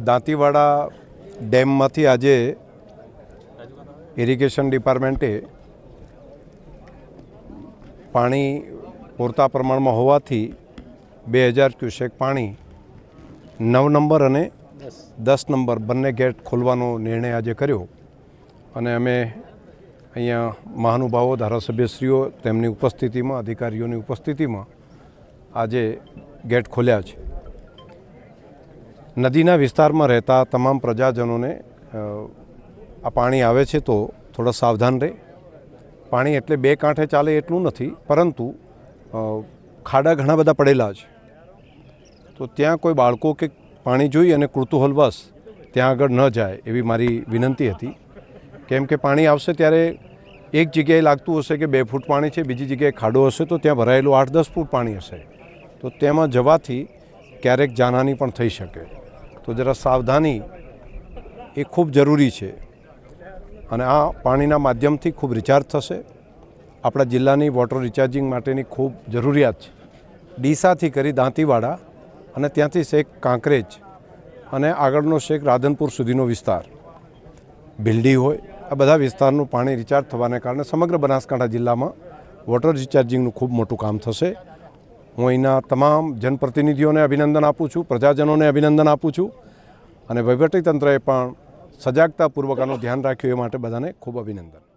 દાંતીવાડા ડેમમાંથી આજે ઇરિગેશન ડિપાર્ટમેન્ટે પાણી પૂરતા પ્રમાણમાં હોવાથી 2000 ક્યુસેક પાણી 9 નંબર અને 10 નંબર બંને ગેટ ખોલવાનો નિર્ણય આજે કર્યો અને અમે અહીંયા મહાનુભાવો ધારાસભ્યશ્રીઓ તેમની ઉપસ્થિતિમાં અધિકારીઓની ઉપસ્થિતિમાં આજે ગેટ ખોલ્યા છે। નદીના વિસ્તારમાં રહેતા તમામ પ્રજાજનોને આ પાણી આવે છે તો થોડા સાવધાન રહે। પાણી એટલે બે કાંઠે ચાલે એટલું નથી, પરંતુ ખાડા ઘણા બધા પડેલા છે, તો ત્યાં કોઈ બાળકો કે પાણી જોઈ અને કુતૂહલવશ ત્યાં આગળ ન જાય એવી મારી વિનંતી હતી। કેમ કે પાણી આવશે ત્યારે એક જગ્યાએ લાગતું હશે કે 2 ફૂટ પાણી છે, બીજી જગ્યાએ ખાડો હશે તો ત્યાં ભરાયેલું 8-10 ફૂટ પાણી હશે, તો તેમાં જવાથી ક્યારેક જાનહાનિ પણ થઈ શકે। તો જરા સાવધાની એ ખૂબ જરૂરી છે અને આ પાણીના માધ્યમથી ખૂબ રિચાર્જ થશે। આપણા જિલ્લાની વોટર રિચાર્જિંગ માટેની ખૂબ જરૂરિયાત છે। ડીસાથી કરી દાંતીવાડા અને ત્યાંથી છેક કાંકરેજ અને આગળનો છેક રાધનપુર સુધીનો વિસ્તાર, ભીલડી હોય, આ બધા વિસ્તારનું પાણી રિચાર્જ થવાને કારણે સમગ્ર બનાસકાંઠા જિલ્લામાં વોટર રિચાર્જિંગનું ખૂબ મોટું કામ થશે। હું અહીંના તમામ જનપ્રતિનિધિઓને અભિનંદન આપું છું, પ્રજાજનોને અભિનંદન આપું છું અને વહીવટીતંત્રએ પણ સજાગતાપૂર્વક આનું ધ્યાન રાખ્યું એ માટે બધાને ખૂબ અભિનંદન।